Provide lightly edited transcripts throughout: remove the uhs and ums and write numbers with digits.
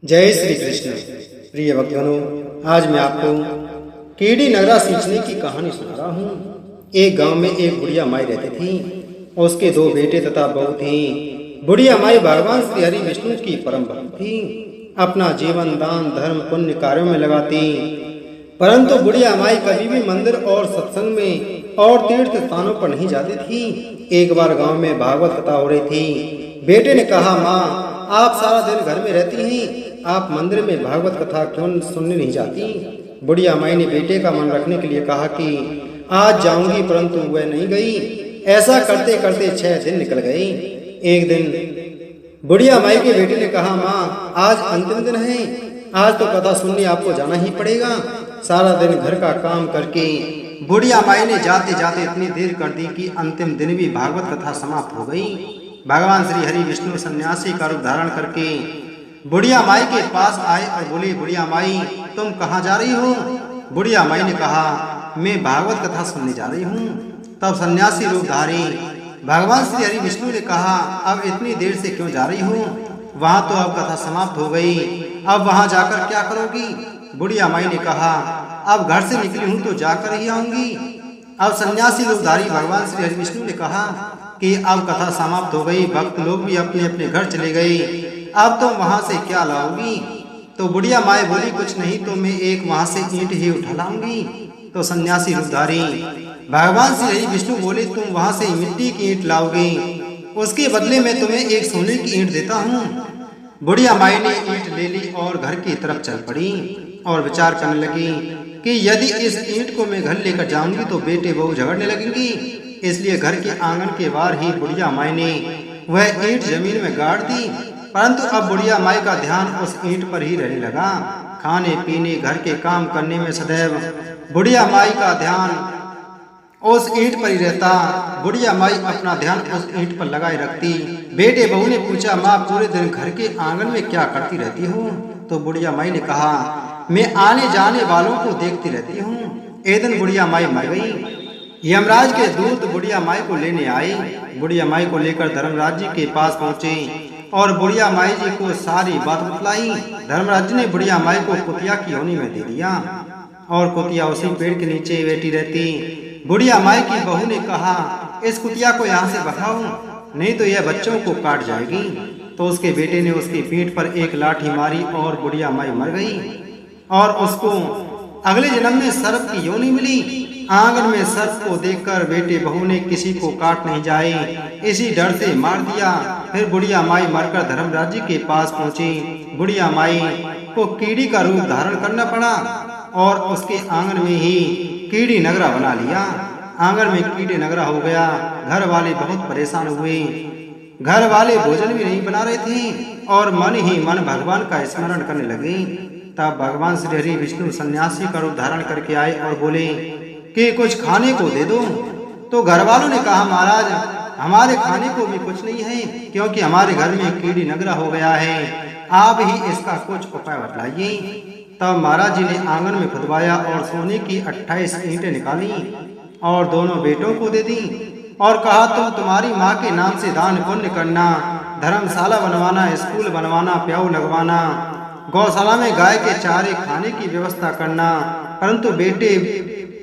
जय श्री कृष्ण। प्रिय भक्तजनों, आज मैं आपको कीड़ी नगरा सींचने की कहानी सुना रहा हूँ। एक गांव में एक बुढ़िया माई रहती थी। उसके दो बेटे तथा बहू थी। बुढ़िया माई भगवान श्री हरि विष्णु की परम भक्त थी। अपना जीवन दान धर्म पुण्य कार्यों में लगाती, परंतु बुढ़िया माई कभी भी मंदिर और सत्संग में और तीर्थ स्थानों पर नहीं जाती थी। एक बार गांव में भागवत कथा हो रही थी। बेटे ने कहा, माँ, आप सारा दिन घर में रहती हैं, आप मंदिर में भागवत कथा क्यों सुनने नहीं जाती? बुढ़िया माई ने बेटे का मन रखने के लिए कहा कि आज जाऊंगी, परंतु वह नहीं गई। ऐसा करते करते 6 दिन निकल गए। एक दिन बुढ़िया माई के बेटे ने कहा, माँ, आज अंतिम दिन है, आज तो कथा सुनने आपको जाना ही पड़ेगा। सारा दिन घर का काम करके बुढ़िया माई ने जाते जाते इतनी देर कर दी कि अंतिम दिन भी भागवत कथा समाप्त हो गई। भगवान श्री हरि विष्णु सन्यासी का रूप धारण करके बुढ़िया माई के पास आए और बोले, बुढ़िया माई, तुम कहाँ जा रही हो? बुढ़िया माई ने कहा, मैं भागवत कथा सुनने जा रही हूँ। तब सन्यासी रूप धारी भगवान श्री हरि विष्णु ने कहा, अब इतनी देर से क्यों जा रही हो? वहाँ तो अब कथा समाप्त हो गई, अब वहाँ जाकर क्या करोगी? बुढ़िया माई ने कहा, अब घर से निकली हूँ तो जाकर ही आऊंगी। अब सन्यासी रूपधारी भगवान श्री हरि विष्णु ने कहा कि अब कथा समाप्त हो गई, भक्त लोग भी अपने अपने घर चले गए, अब तुम वहां से क्या लाओगी? तो बुढ़िया माई बोली, कुछ नहीं तो मैं एक वहां से ईंट ही उठा लाऊंगी। तो सन्यासी रूपधारी भगवान श्री हरि विष्णु बोले, तुम वहां से मिट्टी की ईंट लाओगे, उसके बदले में तुम्हें एक सोने की ईंट देता हूँ। बुढ़िया माई ने ईंट ले ली और घर की तरफ चल पड़ी और विचार करने लगी कि यदि इस ईंट को मैं घर लेकर जाऊंगी तो बेटे बहू झगड़ने लगेंगी। इसलिए घर के आंगन के बाहर ही बुढ़िया माई ने वह ईंट जमीन में गाड़ दी। परंतु अब बुढ़िया माई का ध्यान उस ईंट पर ही रहने लगा। खाने पीने घर के काम करने में सदैव बुढ़िया माई का ध्यान उस ईंट पर ही रहता। बुढ़िया माई अपना ध्यान उस ईंट पर लगाए रखती। बेटे बहू ने पूछा, माँ, पूरे दिन घर के आंगन में क्या करती रहती हो? तो बुढ़िया माई ने कहा, मैं आने जाने वालों को देखती रहती हूँ। एक दिन बुढ़िया माई मर गई। यमराज के दूत बुढ़िया माई को लेने आए। बुढ़िया माई को लेकर धर्मराज जी के पास पहुंचे और बुढ़िया माई जी को सारी बात बतलाई। धर्मराज जी ने बुढ़िया माई को कुतिया की योनि में दे दिया और कुतिया उसी पेड़ के नीचे बैठी रहती। बुढ़िया माई की बहू ने कहा, इस कुतिया को यहाँ से भगाओ, नहीं तो यह बच्चों को काट जाएगी। तो उसके बेटे ने उसकी पीठ पर एक लाठी मारी और बुढ़िया माई मर गई और उसको अगले जन्म में सर्प की योनि मिली। आंगन में सर्प को देखकर बेटे बहू ने किसी को काट नहीं जाए इसी डर से मार दिया। फिर बुढ़िया माई मरकर धर्मराज जी के पास पहुंची। बुढ़िया माई को कीड़ी का रूप धारण करना पड़ा और उसके आंगन में ही कीड़ी नगरा बना लिया। आंगन में कीड़ी नगरा हो गया। घर वाले बहुत परेशान हुए। घर वाले भोजन भी नहीं बना रहे थे और मन ही मन भगवान का स्मरण करने लगे। तब भगवान श्री हरि विष्णु सन्यासी का रूप धारण करके आए और बोले कि कुछ खाने को दे दो। तो घर वालों ने कहा, महाराज, हमारे खाने को भी कुछ नहीं है, क्योंकि हमारे घर में कीड़ी नगरा हो गया है, आप ही इसका कुछ उपाय बतलाइए। तब महाराज जी ने आंगन में खुदवाया और सोने की 28 ईंटें निकाली और दोनों बेटों को दे दी और कहा, तुम तुम्हारी माँ के नाम से दान पुण्य करना, धर्मशाला बनवाना, स्कूल बनवाना, प्याऊ लगवाना, गौशाला में गाय के चारे खाने की व्यवस्था करना। परंतु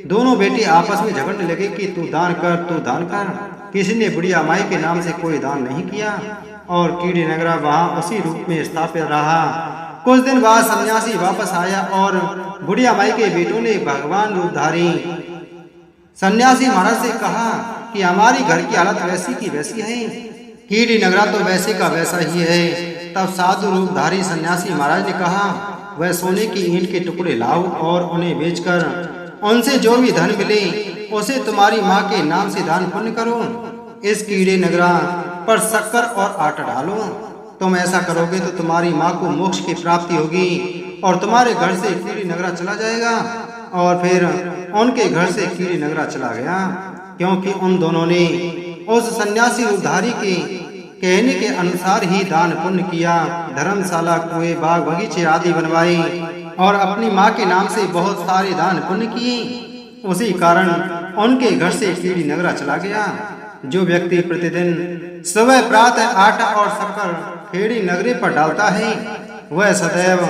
दोनों बेटे आपस में झगड़ने लगे कि तू दान कर, तू दान कर। किसी ने बुढ़िया माई के नाम से कोई दान नहीं किया और कीड़ी नगरा वहां उसी रूप में स्थापित रहा। कुछ दिन बाद सन्यासी वापस आया और बुढ़िया माई के बेटों ने भगवान रूपधारी सन्यासी महाराज से कहा कि हमारी घर की हालत वैसी की वैसी है, कीड़ी नगरा तो वैसे का वैसा ही है। तब साधु रूपधारी सन्यासी महाराज ने कहा, वह सोने की ईंट के टुकड़े लाओ और उन्हें बेचकर उनसे जो भी धन मिले उसे तुम्हारी माँ के नाम से दान पुण्य करो। इस कीड़े नगरा पर शक्कर और आटा डालो। तुम ऐसा करोगे तो तुम्हारी माँ को मोक्ष की प्राप्ति होगी और तुम्हारे घर से कीड़ी नगरा चला जाएगा। और फिर उनके घर से कीड़ी नगरा चला गया, क्योंकि उन दोनों ने उस सन्यासी उद्धारी के कहने के अनुसार ही दान पुण्य किया। धर्मशाला, कुएं, बाग बगीचे आदि बनवाए और अपनी माँ के नाम से बहुत सारे दान पुण्य किए। उसी कारण उनके घर से कीड़ी नगरा चला गया। जो व्यक्ति प्रतिदिन सुबह प्रातः आटा और शक्कर कीड़ी नगरे पर डालता है, वह सदैव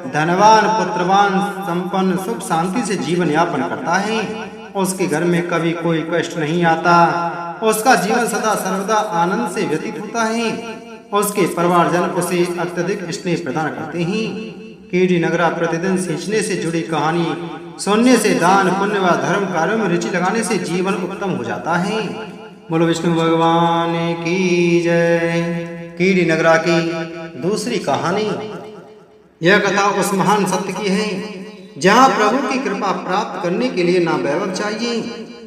धनवान, पुत्रवान, संपन्न, सुख शांति से जीवन यापन करता है। उसके घर में कभी कोई कष्ट नहीं आता। उसका जीवन सदा सर्वदा आनंद से व्यतीत होता है। उसके परिवारजन उसे अत्यधिक स्नेह प्रदान करते हैं। कीड़ी नगरा प्रतिदिन सींचने से जुड़ी कहानी सुनने से दान पुण्य व धर्म कार्यों में रुचि लगाने से जीवन उत्तम हो जाता है। बोलो विष्णु भगवान की जय। कीड़ी नगरा की दूसरी कहानी। यह कथा उस महान सत्य की है जहाँ प्रभु की कृपा प्राप्त करने के लिए ना वैभव चाहिए,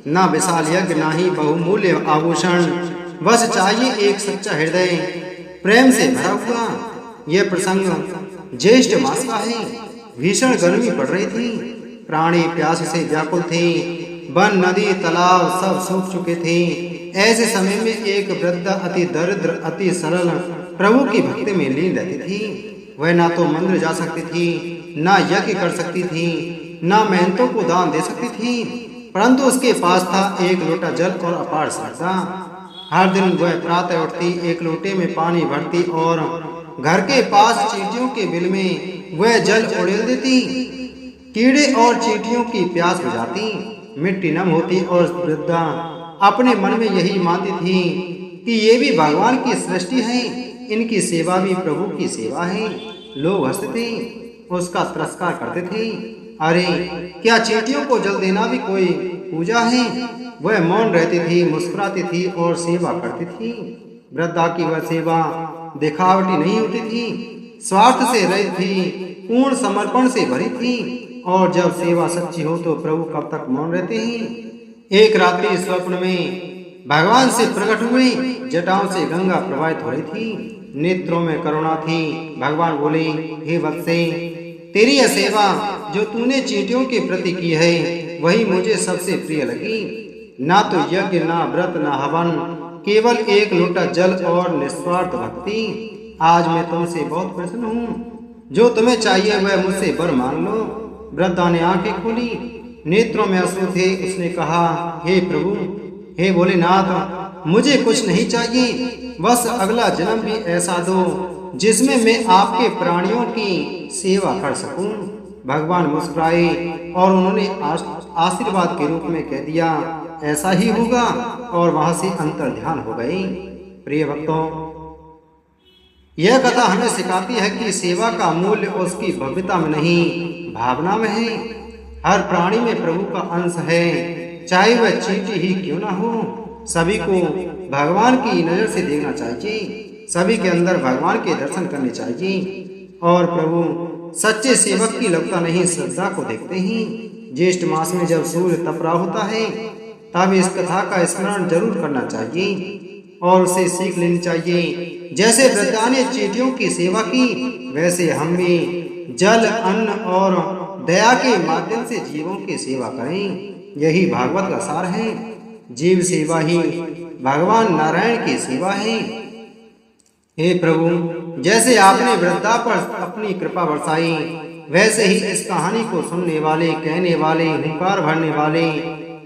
ना विशाल यज्ञ, ना ही बहुमूल्य आभूषण, बस चाहिए एक सच्चा हृदय प्रेम से भरा हुआ। यह प्रसंग ज्येष्ठ मास का है। भीषण गर्मी पड़ रही थी। प्राणी प्यास से व्याकुल थे। वन, नदी, तालाब सब सूख चुके थे। ऐसे समय में एक वृद्धा अति दरिद्र, अति सरल प्रभु की भक्ति में लीन रहती थी। वह ना तो मंदिर जा सकती थी, ना यज्ञ कर सकती थी, ना मेहनतों को दान दे सकती थी, परंतु उसके पास था एक लोटा जल और अपार श्रद्धा। हर दिन वह प्रातः उठती, एक लोटे में पानी भरती और घर के पास चींटियों के बिल में वह जल उड़ेल देती। कीड़े और चींटियों की प्यास बुझाती, मिट्टी नम होती और वृद्धा अपने मन में यही मानती थी कि ये भी भगवान की सृष्टि है, इनकी सेवा भी प्रभु की सेवा है। लोग हंसते थे, उसका तिरस्कार करते थे। अरे क्या चींटियों को जल देना भी कोई पूजा है? वह मौन रहती थी, मुस्कुराती थी और सेवा करती थी। वृद्धा की वह सेवा दिखावटी नहीं होती थी, स्वार्थ से रहित थी, पूर्ण समर्पण से भरी थी। और जब सेवा सच्ची हो तो प्रभु कब तक मौन रहते हैं। एक रात्रि स्वप्न में भगवान से प्रकट हुए। जटाओं से गंगा प्रवाहित हो रही थी, नेत्रों में करुणा थी। भगवान बोले, हे वत्से, तेरी यह सेवा जो तूने चींटियों के प्रति की है वही मुझे सबसे प्रिय लगी। ना तो यज्ञ, ना व्रत, ना हवन, केवल एक लोटा जल और निस्वार्थ भक्ति। आज मैं तुमसे बहुत प्रसन्न हूँ। जो तुम्हें चाहिए वह मुझसे वर मांग लो। वृद्धा ने आंखें खोली, नेत्रों में अश्रु थे। उसने कहा, हे प्रभु, हे भोलेनाथ, मुझे कुछ नहीं चाहिए, बस अगला जन्म भी ऐसा दो जिसमें मैं आपके प्राणियों की सेवा कर सकूं। भगवान मुस्कुराए और उन्होंने आशीर्वाद के रूप में कह दिया, ऐसा ही होगा, और वहां से अंतर ध्यान हो गई। प्रिय भक्तों, यह कथा हमें सिखाती है कि सेवा का मूल्य उसकी भव्यता में नहीं, भावना में है। हर प्राणी में प्रभु का अंश है, चाहे वह चींटी ही क्यों ना हो। सभी को भगवान की नजर से देखना चाहिए, सभी के अंदर भगवान के दर्शन करने चाहिए। और प्रभु सच्चे सेवक की लगता नहीं, श्रद्धा को देखते हैं। ज्येष्ठ मास में जब सूर्य तप रहा होता है तब इस कथा का स्मरण जरूर करना चाहिए और उसे सीख लेनी चाहिए। जैसे वृद्धा ने चींटियों की सेवा की, वैसे हम भी जल, अन्न और दया के माध्यम से जीवों की सेवा करें। यही भागवत का सार है। जीव सेवा ही भगवान नारायण की सेवा है। हे प्रभु, जैसे आपने वृद्धा पर अपनी कृपा बरसाई, वैसे ही इस कहानी को सुनने वाले, कहने वाले, हुंकार भरने वाले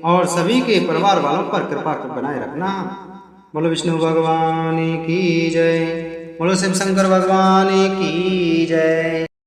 और सभी के परिवार वालों पर कृपा बनाए रखना। बोलो विष्णु भगवान की जय। बोलो शिव शंकर भगवान की जय।